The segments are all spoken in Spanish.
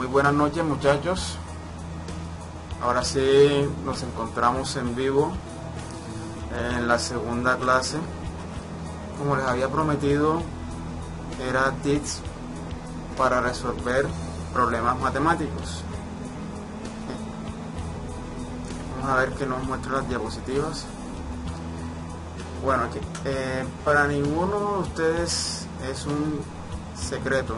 Muy buenas noches, muchachos. Ahora sí nos encontramos en vivo en la segunda clase. Como les había prometido, era tips para resolver problemas matemáticos. Vamos a ver qué nos muestran las diapositivas. Bueno, aquí, para ninguno de ustedes es un secreto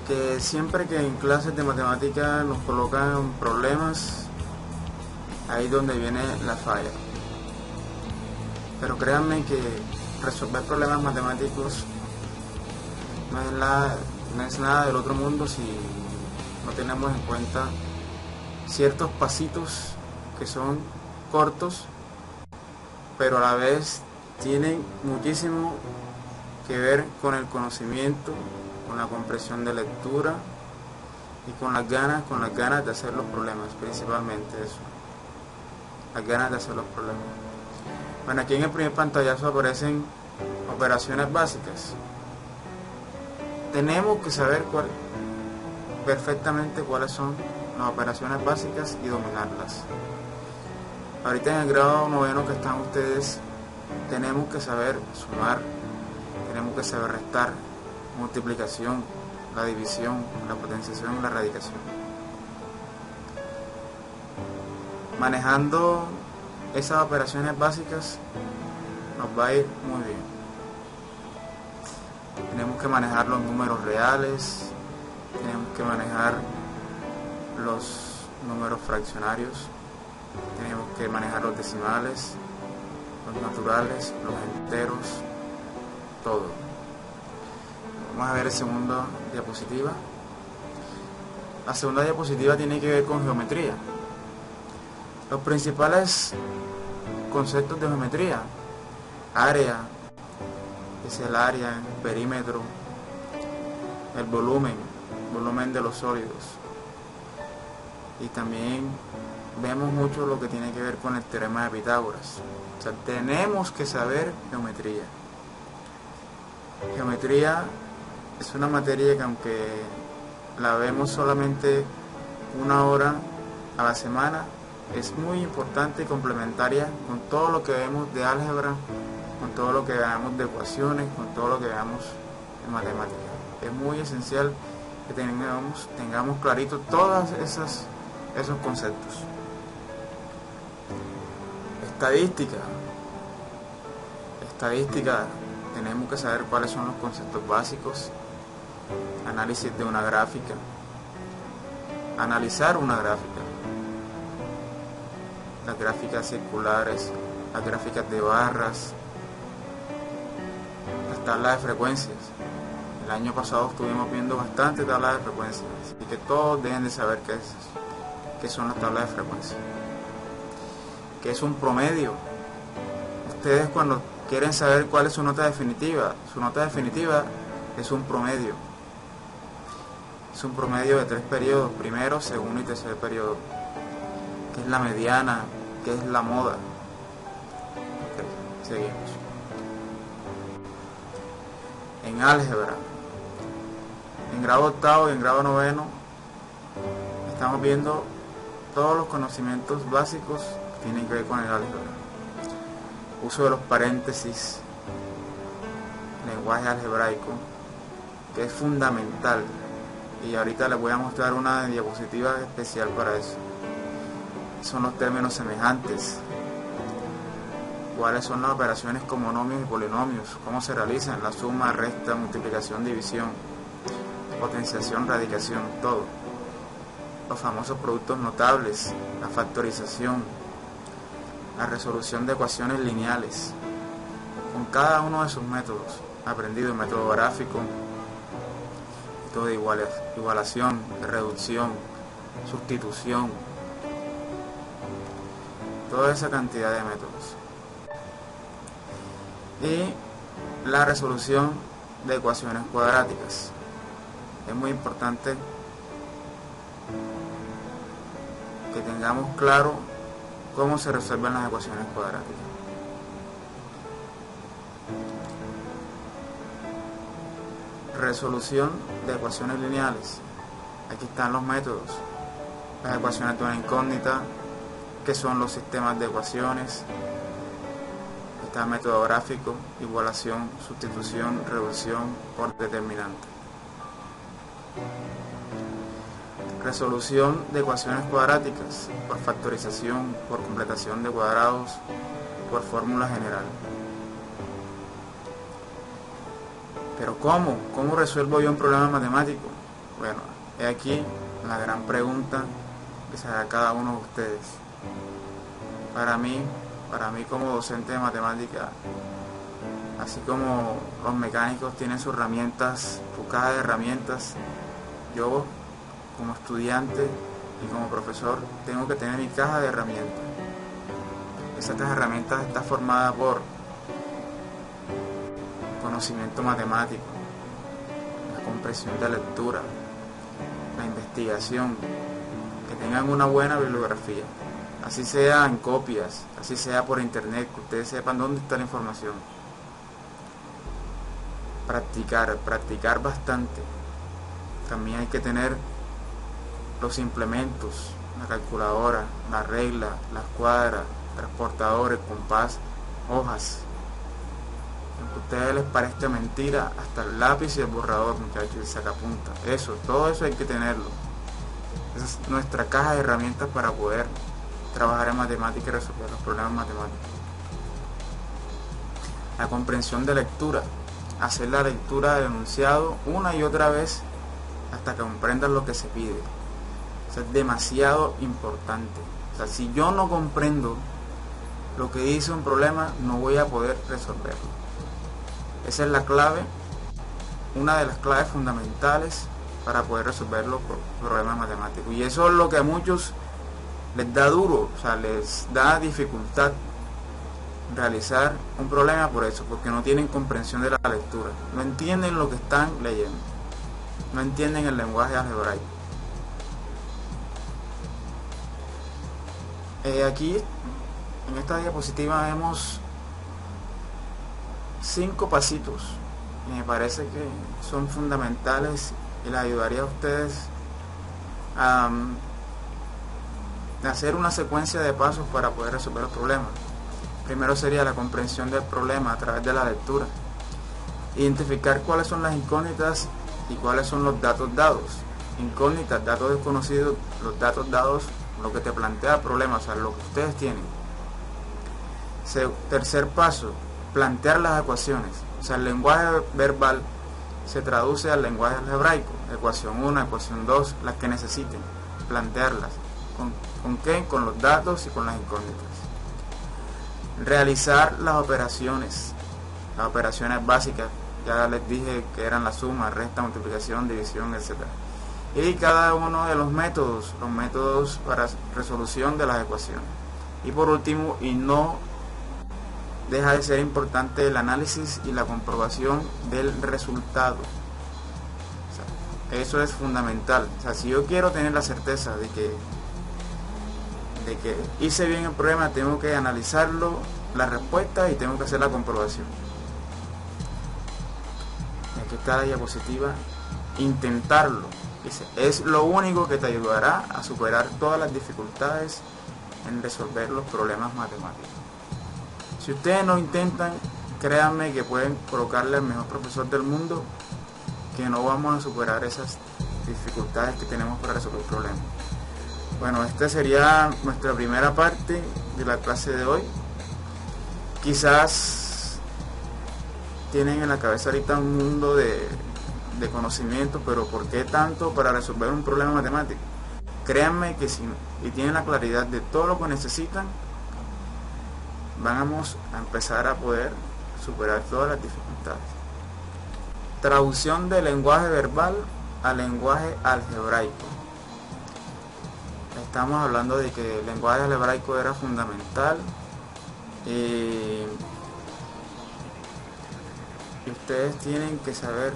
que siempre que en clases de matemática nos colocan problemas, ahí es donde viene la falla. Pero créanme que resolver problemas matemáticos no es nada del otro mundo si no tenemos en cuenta ciertos pasitos que son cortos, pero a la vez tienen muchísimo que ver con el conocimiento, con la comprensión de lectura y con las ganas de hacer los problemas, principalmente eso, las ganas de hacer los problemas. Bueno, aquí en el primer pantallazo aparecen operaciones básicas. Tenemos que saber perfectamente cuáles son las operaciones básicas y dominarlas. Ahorita en el grado noveno que están ustedes, tenemos que saber sumar, tenemos que saber restar, multiplicación, la división, la potenciación y la radicación. Manejando esas operaciones básicas nos va a ir muy bien. Tenemos que manejar los números reales, tenemos que manejar los números fraccionarios, tenemos que manejar los decimales, los naturales, los enteros, todo. Vamos a ver la segunda diapositiva. La segunda diapositiva tiene que ver con geometría. Los principales conceptos de geometría: área, es el área, el perímetro, el volumen de los sólidos. Y también vemos mucho lo que tiene que ver con el teorema de Pitágoras. O sea, tenemos que saber geometría. Geometría es una materia que, aunque la vemos solamente una hora a la semana, es muy importante y complementaria con todo lo que vemos de álgebra, con todo lo que veamos de ecuaciones, con todo lo que veamos en matemáticas. Es muy esencial que tengamos clarito todos esos conceptos. Estadística, tenemos que saber cuáles son los conceptos básicos. Análisis de una gráfica, analizar una gráfica, las gráficas circulares, las gráficas de barras, las tablas de frecuencias. El año pasado estuvimos viendo bastante tablas de frecuencias, así que todos deben de saber qué son las tablas de frecuencia. ¿Qué es un promedio? Ustedes, cuando quieren saber cuál es su nota definitiva es un promedio. Es un promedio de 3 periodos, primero, segundo y tercer periodo. ¿Qué es la mediana? ¿Qué es la moda? Okay, seguimos. En álgebra, en grado octavo y en grado noveno, estamos viendo todos los conocimientos básicos que tienen que ver con el álgebra. Uso de los paréntesis, lenguaje algebraico, que es fundamental. Y ahorita les voy a mostrar una diapositiva especial para eso. Son los términos semejantes, cuáles son las operaciones con monomios y polinomios, cómo se realizan, la suma, resta, multiplicación, división, potenciación, radicación, todo. Los famosos productos notables, la factorización, la resolución de ecuaciones lineales, con cada uno de sus métodos, aprendido el método gráfico, método de igualación, de reducción, sustitución, toda esa cantidad de métodos. Y la resolución de ecuaciones cuadráticas. Es muy importante que tengamos claro cómo se resuelven las ecuaciones cuadráticas. Resolución de ecuaciones lineales. Aquí están los métodos. Las ecuaciones de una incógnita, que son los sistemas de ecuaciones. Está el método gráfico, igualación, sustitución, reducción por determinante. Resolución de ecuaciones cuadráticas, por factorización, por completación de cuadrados, por fórmula general. Pero ¿cómo resuelvo yo un problema matemático? Bueno, he aquí la gran pregunta que se hará cada uno de ustedes. Para mí como docente de matemática, así como los mecánicos tienen sus herramientas, su caja de herramientas, yo como estudiante y como profesor tengo que tener mi caja de herramientas. Esa caja de herramientas está formada por conocimiento matemático, la comprensión de lectura, la investigación, que tengan una buena bibliografía, así sea en copias, así sea por internet, que ustedes sepan dónde está la información. Practicar bastante. También hay que tener los implementos, la calculadora, la regla, las cuadras, transportadores, compás, hojas. Aunque a ustedes les parezca mentira, hasta el lápiz y el borrador, muchachos, el sacapunta. Todo eso hay que tenerlo. Esa es nuestra caja de herramientas para poder trabajar en matemática y resolver los problemas matemáticos. La comprensión de lectura. Hacer la lectura del enunciado una y otra vez hasta que comprendan lo que se pide. Eso es demasiado importante. O sea, si yo no comprendo lo que dice un problema, no voy a poder resolverlo. Esa es la clave, una de las claves fundamentales para poder resolver los problemas matemáticos. Y eso es lo que a muchos les da duro, o sea, les da dificultad realizar un problema por eso, porque no tienen comprensión de la lectura, no entienden lo que están leyendo, no entienden el lenguaje algebraico. Aquí en esta diapositiva vemos 5 pasitos y me parece que son fundamentales y les ayudaría a ustedes a hacer una secuencia de pasos para poder resolver los problemas. Primero sería la comprensión del problema a través de la lectura, identificar cuáles son las incógnitas y cuáles son los datos dados. Incógnitas, datos desconocidos, los datos dados, lo que te plantea el problema, o sea, lo que ustedes tienen. Tercer paso, plantear las ecuaciones, o sea, el lenguaje verbal se traduce al lenguaje algebraico, ecuación 1, ecuación 2, las que necesiten, plantearlas. ¿Con qué? Con los datos y con las incógnitas. Realizar las operaciones básicas, ya les dije que eran la suma, resta, multiplicación, división, etc. Y cada uno de los métodos para resolución de las ecuaciones. Y por último, y no deja de ser importante, el análisis y la comprobación del resultado. O sea, eso es fundamental. O sea, si yo quiero tener la certeza de que hice bien el problema, tengo que analizarlo, la respuesta, y tengo que hacer la comprobación. Y aquí está la diapositiva. Intentarlo. Dice, es lo único que te ayudará a superar todas las dificultades en resolver los problemas matemáticos. Si ustedes no intentan, créanme que pueden colocarle al mejor profesor del mundo, que no vamos a superar esas dificultades que tenemos para resolver problemas. Bueno, esta sería nuestra primera parte de la clase de hoy. Quizás tienen en la cabeza ahorita un mundo de conocimiento, pero ¿por qué tanto para resolver un problema matemático? Créanme que si tienen la claridad de todo lo que necesitan, vamos a empezar a poder superar todas las dificultades. Traducción del lenguaje verbal al lenguaje algebraico. Estamos hablando de que el lenguaje algebraico era fundamental y ustedes tienen que saber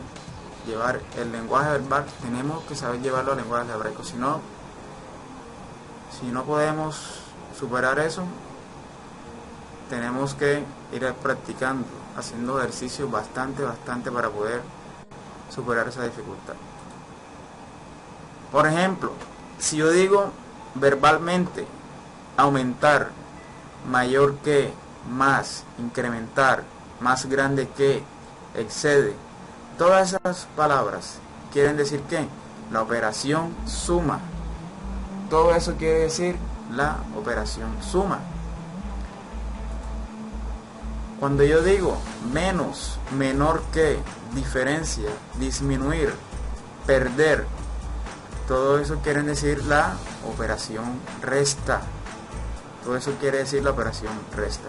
llevar el lenguaje verbal, tenemos que saber llevarlo al lenguaje algebraico, si no podemos superar eso, tenemos que ir practicando, haciendo ejercicios bastante para poder superar esa dificultad. Por ejemplo, si yo digo verbalmente aumentar, mayor que, más, incrementar, más grande que, excede, todas esas palabras quieren decir que la operación suma. Todo eso quiere decir la operación suma. Cuando yo digo menos, menor que, diferencia, disminuir, perder, todo eso quiere decir la operación resta. Todo eso quiere decir la operación resta.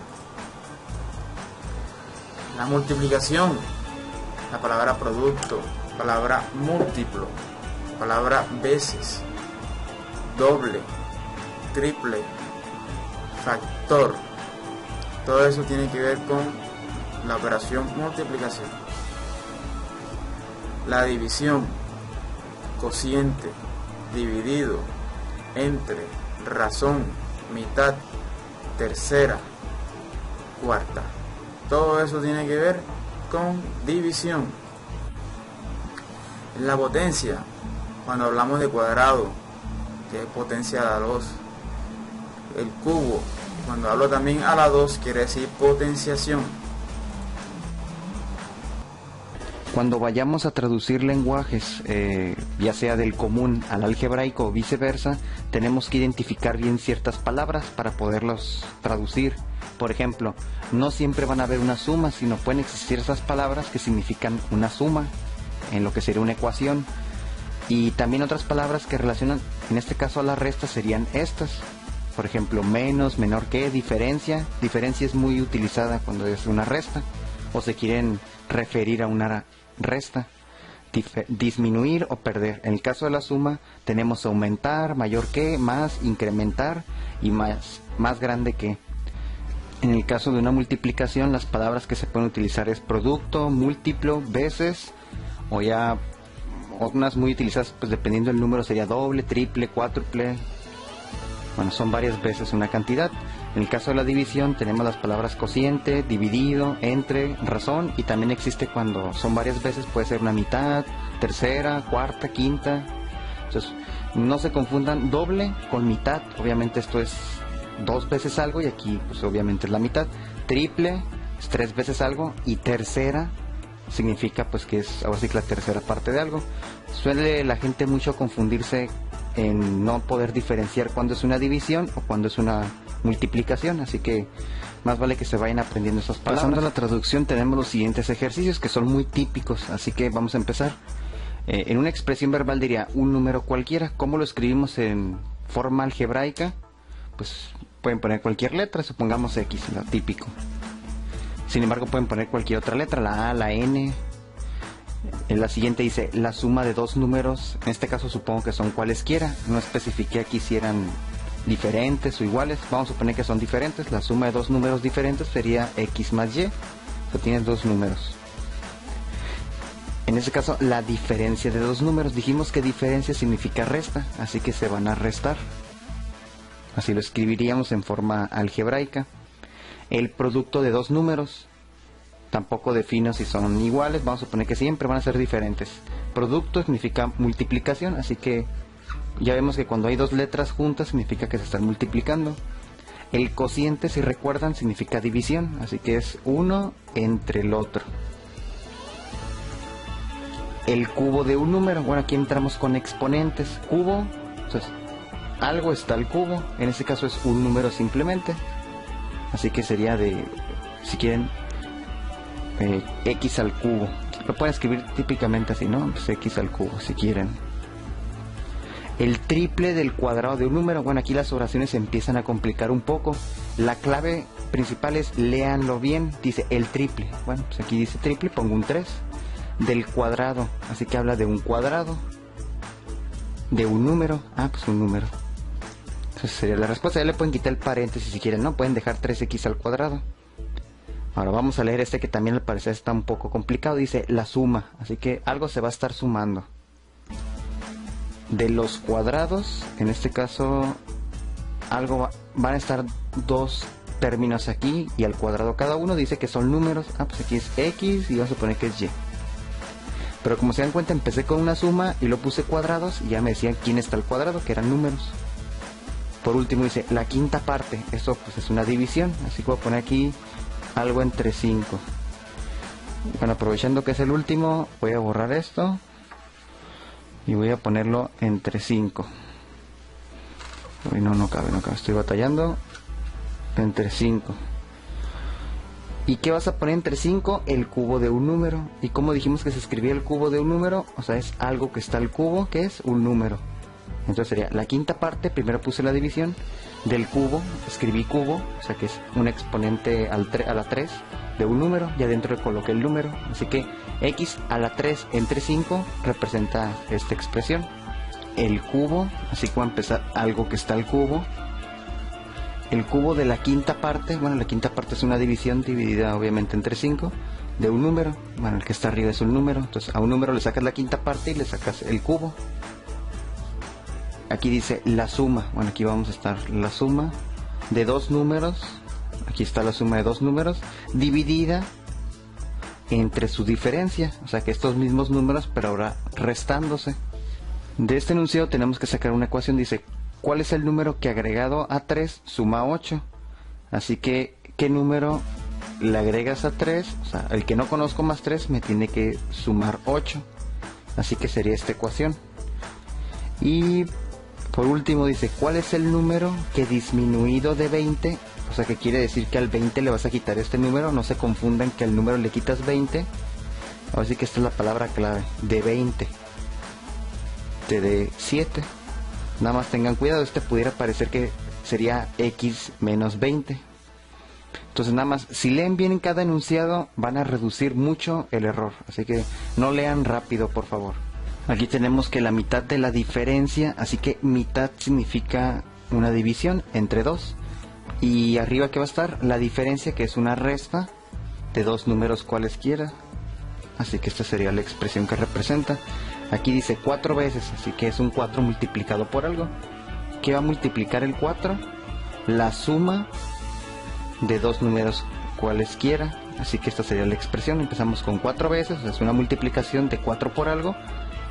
La multiplicación, la palabra producto, palabra múltiplo, palabra veces, doble, triple, factor. Todo eso tiene que ver con la operación multiplicación. La división, cociente, dividido, entre, razón, mitad, tercera, cuarta. Todo eso tiene que ver con división. La potencia, cuando hablamos de cuadrado, que es potencia a la 2. El cubo, cuando hablo también a la 2, quiere decir potenciación. Cuando vayamos a traducir lenguajes, ya sea del común al algebraico o viceversa, tenemos que identificar bien ciertas palabras para poderlos traducir. Por ejemplo, no siempre van a haber una suma, sino pueden existir esas palabras que significan una suma, en lo que sería una ecuación. Y también otras palabras que relacionan, en este caso a la resta, serían estas. Por ejemplo, menos, menor que, diferencia. Diferencia es muy utilizada cuando es una resta o se quieren referir a una resta. Disminuir o perder. En el caso de la suma tenemos aumentar, mayor que, más, incrementar y más grande que. En el caso de una multiplicación, las palabras que se pueden utilizar es producto, múltiplo, veces, o ya unas muy utilizadas, pues dependiendo del número sería doble, triple, cuádruple. Bueno, son varias veces una cantidad. En el caso de la división tenemos las palabras cociente, dividido, entre, razón, y también existe cuando son varias veces, puede ser una mitad, tercera, cuarta, quinta. Entonces, no se confundan doble con mitad, obviamente esto es 2 veces algo y aquí pues obviamente es la mitad. Triple es 3 veces algo y tercera significa pues que es ahora sí que la tercera parte de algo. Suele la gente mucho confundirse en no poder diferenciar cuándo es una división o cuándo es una multiplicación, así que más vale que se vayan aprendiendo esas palabras. Pasando a la traducción tenemos los siguientes ejercicios que son muy típicos, así que vamos a empezar. En una expresión verbal diría un número cualquiera. ¿Cómo lo escribimos en forma algebraica? Pues pueden poner cualquier letra, supongamos X, lo típico. Sin embargo pueden poner cualquier otra letra, la A, la N. En la siguiente dice la suma de dos números, en este caso supongo que son cualesquiera, no especifiqué aquí si eran diferentes o iguales, vamos a suponer que son diferentes. La suma de dos números diferentes sería X más Y, o tienes dos números. En este caso la diferencia de dos números, dijimos que diferencia significa resta, así que se van a restar. Así lo escribiríamos en forma algebraica. El producto de dos números, tampoco defino si son iguales, vamos a suponer que siempre van a ser diferentes. Producto significa multiplicación, así que ya vemos que cuando hay dos letras juntas significa que se están multiplicando. El cociente, si recuerdan, significa división, así que es uno entre el otro. El cubo de un número, bueno, aquí entramos con exponentes. Cubo, entonces algo está al cubo, en este caso es un número simplemente, así que sería de, si quieren, X al cubo. Lo pueden escribir típicamente así, ¿no? Pues X al cubo, si quieren. El triple del cuadrado de un número, bueno, aquí las oraciones se empiezan a complicar un poco. La clave principal es, léanlo bien, dice el triple. Bueno, pues aquí dice triple, pongo un 3. Del cuadrado, así que habla de un cuadrado. De un número, pues un número. Esa sería la respuesta. Ya le pueden quitar el paréntesis si quieren, ¿no? Pueden dejar 3x al cuadrado. Ahora vamos a leer este que también al parecer está un poco complicado. Dice la suma, así que algo se va a estar sumando. De los cuadrados, en este caso, van a estar dos términos aquí y al cuadrado cada uno. Dice que son números. Pues aquí es x y vamos a suponer que es y. Pero como se dan cuenta, empecé con una suma y lo puse cuadrados y ya me decían quién está el cuadrado, que eran números. Por último dice la quinta parte, esto pues es una división, así que voy a poner aquí algo entre 5. Bueno, aprovechando que es el último, voy a borrar esto y voy a ponerlo entre 5. Uy, no cabe, estoy batallando. Entre 5. ¿Y qué vas a poner entre 5? El cubo de un número. ¿Y cómo dijimos que se escribía el cubo de un número? O sea, es algo que está al cubo, que es un número. Entonces sería la quinta parte, primero puse la división, del cubo, escribí cubo, o sea que es un exponente a la 3 de un número, y adentro le coloqué el número. Así que x a la 3 entre 5 representa esta expresión. El cubo, así como empezar algo que está al cubo. El cubo de la quinta parte, bueno, la quinta parte es una división dividida obviamente entre 5 de un número. Bueno, el que está arriba es un número, entonces a un número le sacas la quinta parte y le sacas el cubo. Aquí dice la suma, bueno, aquí vamos a estar la suma de dos números, aquí está la suma de dos números, dividida entre su diferencia, o sea que estos mismos números, pero ahora restándose. De este enunciado tenemos que sacar una ecuación, dice, ¿cuál es el número que agregado a 3 suma 8? Así que, ¿qué número le agregas a 3? O sea, el que no conozco más 3 me tiene que sumar 8, así que sería esta ecuación. Y por último dice, ¿cuál es el número que disminuido de 20? O sea, que quiere decir que al 20 le vas a quitar este número. No se confundan que al número le quitas 20. Así que esta es la palabra clave, de 20. De 7. Nada más tengan cuidado, este pudiera parecer que sería x menos 20. Entonces nada más, si leen bien en cada enunciado, van a reducir mucho el error. Así que no lean rápido, por favor. Aquí tenemos que la mitad de la diferencia, así que mitad significa una división entre 2. Y arriba que va a estar la diferencia, que es una resta de dos números cualesquiera. Así que esta sería la expresión que representa. Aquí dice 4 veces, así que es un 4 multiplicado por algo. ¿Qué va a multiplicar el 4? La suma de dos números cualesquiera. Así que esta sería la expresión. Empezamos con 4 veces, es una multiplicación de 4 por algo.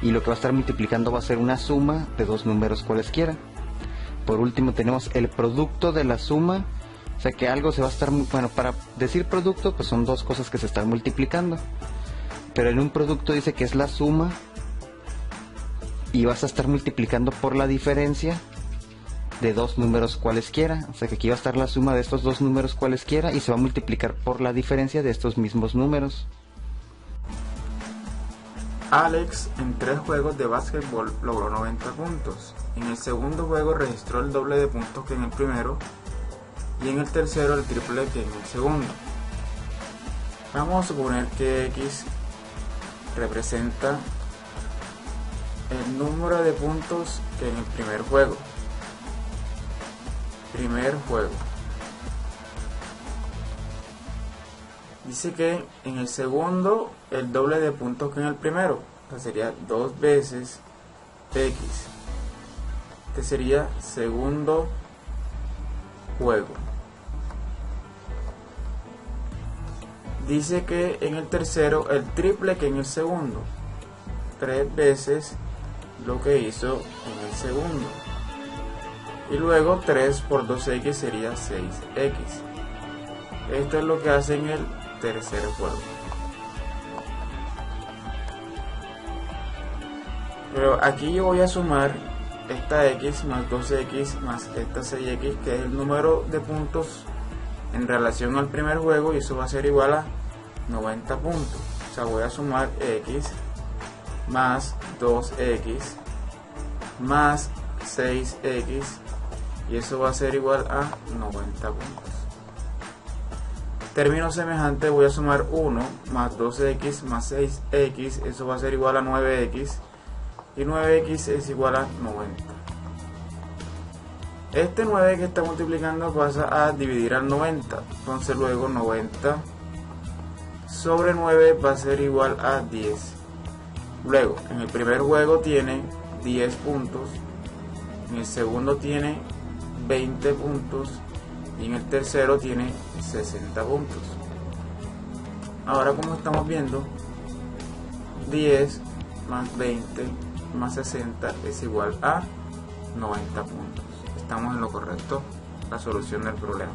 Y lo que va a estar multiplicando va a ser una suma de dos números cualesquiera. Por último tenemos el producto de la suma. O sea que algo se va a estar... Bueno, para decir producto, pues son dos cosas que se están multiplicando. Pero en un producto dice que es la suma. Y vas a estar multiplicando por la diferencia de dos números cualesquiera. O sea que aquí va a estar la suma de estos dos números cualesquiera. Y se va a multiplicar por la diferencia de estos mismos números. Alex en 3 juegos de básquetbol logró 90 puntos. En el segundo juego registró el doble de puntos que en el primero y en el tercero el triple que en el segundo. Vamos a suponer que X representa el número de puntos que en el primer juego. Dice que en el segundo el doble de puntos que en el primero, o sea, sería 2 veces X. Este sería segundo juego. Dice que en el tercero el triple que en el segundo, 3 veces lo que hizo en el segundo. Y luego 3 por 2x sería 6x. Esto es lo que hace en el tercer juego. Pero aquí yo voy a sumar esta x más 2x más esta 6x, que es el número de puntos en relación al primer juego, y eso va a ser igual a 90 puntos. O sea, voy a sumar x más 2x más 6x, y eso va a ser igual a 90 puntos. Término semejante, voy a sumar 1 más 2x más 6x, eso va a ser igual a 9x, y 9x es igual a 90. Este 9 que está multiplicando pasa a dividir al 90, entonces luego 90 sobre 9 va a ser igual a 10. Luego, en el primer juego tiene 10 puntos, en el segundo tiene 20 puntos, y en el tercero tiene 60 puntos. Ahora, como estamos viendo, 10 más 20 más 60 es igual a 90 puntos. Estamos en lo correcto, la solución del problema.